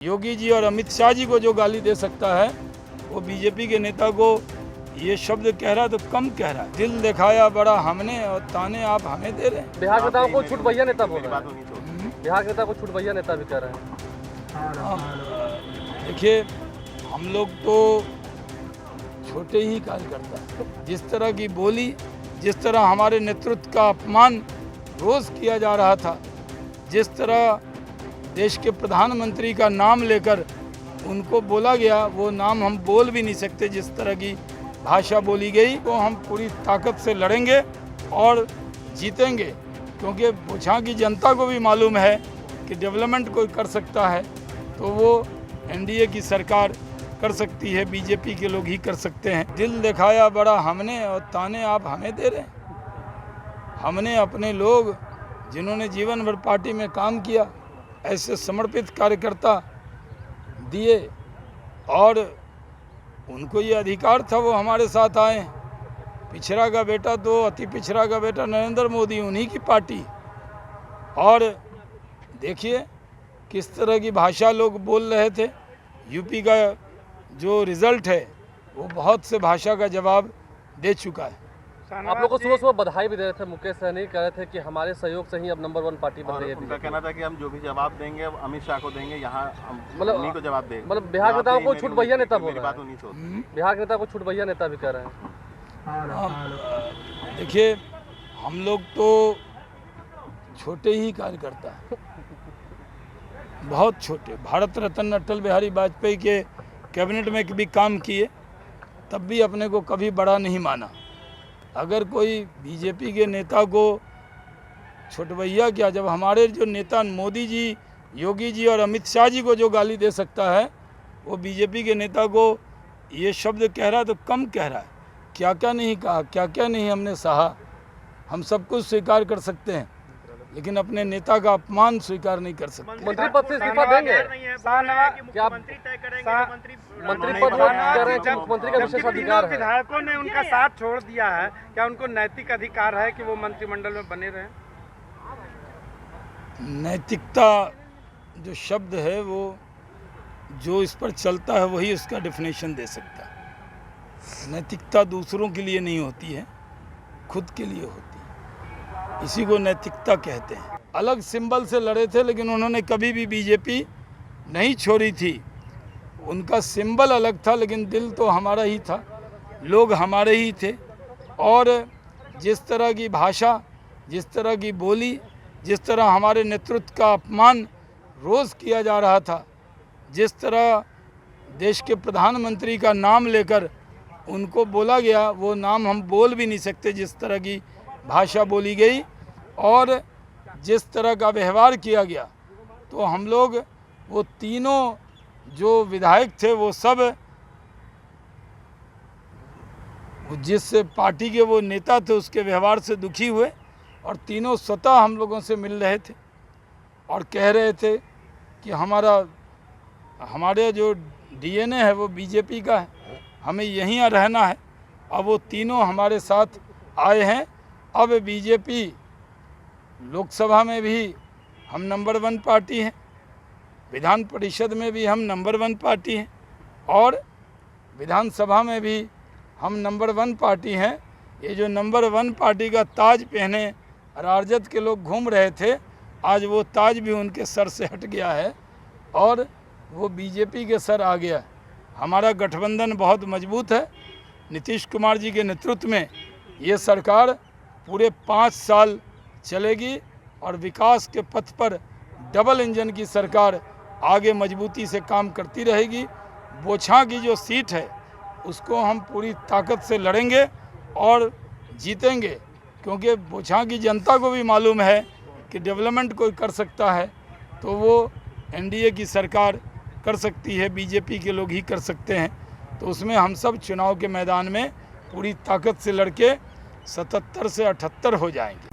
योगी जी और अमित शाह जी को जो गाली दे सकता है वो बीजेपी के नेता को ये शब्द कह रहा है तो कम कह रहा है। दिल दिखाया बड़ा हमने और ताने आप हमें दे रहे हैं। बिहार नेताओं को छूट भैया नेता बोल रहा है। बिहार नेता को छूट भैया नेता भी कह रहे हैं। देखिए, हम लोग तो छोटे ही कार्यकर्ता हैं। जिस तरह की बोली, जिस तरह हमारे नेतृत्व का अपमान रोज किया जा रहा था, जिस तरह देश के प्रधानमंत्री का नाम लेकर उनको बोला गया, वो नाम हम बोल भी नहीं सकते। जिस तरह की भाषा बोली गई वो हम पूरी ताकत से लड़ेंगे और जीतेंगे, क्योंकि बुछा की जनता को भी मालूम है कि डेवलपमेंट कोई कर सकता है तो वो एनडीए की सरकार कर सकती है, बीजेपी के लोग ही कर सकते हैं। दिल दिखाया बड़ा हमने और ताने आप हमें दे रहे हैं। हमने अपने लोग जिन्होंने जीवन भर पार्टी में काम किया, ऐसे समर्पित कार्यकर्ता दिए और उनको ये अधिकार था वो हमारे साथ आए। पिछड़ा का बेटा तो अति पिछड़ा का बेटा नरेंद्र मोदी, उन्हीं की पार्टी। और देखिए किस तरह की भाषा लोग बोल रहे थे। यूपी का जो रिजल्ट है वो बहुत से भाषा का जवाब दे चुका है। आप लोग को सुबह सुबह बधाई भी दे रहे थे। मुकेश सहनी कह रहे थे कि हमारे सहयोग से ही अब नंबर 1 पार्टी बन रही है। उनका कहना था कि हम जो भी जवाब देंगे अमित शाह को देंगे, यहाँ उन्हीं को जवाब देंगे। मतलब बिहार नेताओं को छूट भैया नेता बोल रहा है। बिहार नेता को छूट भैया नेता भी कह रहे हैं। देखिए, हम लोग तो छोटे ही कार्यकर्ता हैं, बहुत छोटे। भारत रत्न अटल बिहारी वाजपेयी के कैबिनेट में भी काम किए, तब भी अपने को कभी बड़ा नहीं माना। अगर कोई बीजेपी के नेता को छोटभैया क्या, जब हमारे जो नेता मोदी जी, योगी जी और अमित शाह जी को जो गाली दे सकता है वो बीजेपी के नेता को ये शब्द कह रहा है तो कम कह रहा है। क्या क्या नहीं कहा, क्या क्या नहीं हमने सहा। हम सब कुछ स्वीकार कर सकते हैं, लेकिन अपने नेता का अपमान स्वीकार नहीं कर सकते। मंत्री पद से इस्तीफा देंगे क्या? मंत्री पद कह रहे हैं, मुख्यमंत्री का विशेष अधिकार है। विधायकों ने उनका साथ छोड़ दिया है, क्या उनको नैतिक अधिकार है कि वो मंत्रिमंडल में बने रहें? नैतिकता जो शब्द है वो जो इस पर चलता है वही उसका डेफिनेशन दे सकता है। नैतिकता दूसरों के लिए नहीं होती है, खुद के लिए होती है। इसी को नैतिकता कहते हैं। अलग सिंबल से लड़े थे, लेकिन उन्होंने कभी भी बीजेपी नहीं छोड़ी थी। उनका सिंबल अलग था, लेकिन दिल तो हमारा ही था, लोग हमारे ही थे। और जिस तरह की भाषा, जिस तरह की बोली, जिस तरह हमारे नेतृत्व का अपमान रोज़ किया जा रहा था, जिस तरह देश के प्रधानमंत्री का नाम लेकर उनको बोला गया, वो नाम हम बोल भी नहीं सकते। जिस तरह की भाषा बोली गई और जिस तरह का व्यवहार किया गया, तो हम लोग वो तीनों जो विधायक थे वो सब, जिस पार्टी के वो नेता थे उसके व्यवहार से दुखी हुए और तीनों स्वतः हम लोगों से मिल रहे थे और कह रहे थे कि हमारे जो डीएनए है वो बीजेपी का है, हमें यहीं रहना है। अब वो तीनों हमारे साथ आए हैं। अब बीजेपी लोकसभा में भी हम नंबर 1 पार्टी हैं, विधान परिषद में भी हम नंबर 1 पार्टी हैं और विधानसभा में भी हम नंबर 1 पार्टी हैं। ये जो नंबर 1 पार्टी का ताज पहने राजद के लोग घूम रहे थे, आज वो ताज भी उनके सर से हट गया है और वो बीजेपी के सर आ गया है। हमारा गठबंधन बहुत मजबूत है। नीतीश कुमार जी के नेतृत्व में ये सरकार पूरे 5 साल चलेगी और विकास के पथ पर डबल इंजन की सरकार आगे मजबूती से काम करती रहेगी। बोछा की जो सीट है उसको हम पूरी ताकत से लड़ेंगे और जीतेंगे, क्योंकि बोछा की जनता को भी मालूम है कि डेवलपमेंट कोई कर सकता है तो वो एनडीए की सरकार कर सकती है, बीजेपी के लोग ही कर सकते हैं। तो उसमें हम सब चुनाव के मैदान में पूरी ताकत से लड़के 77 से 78 हो जाएंगे।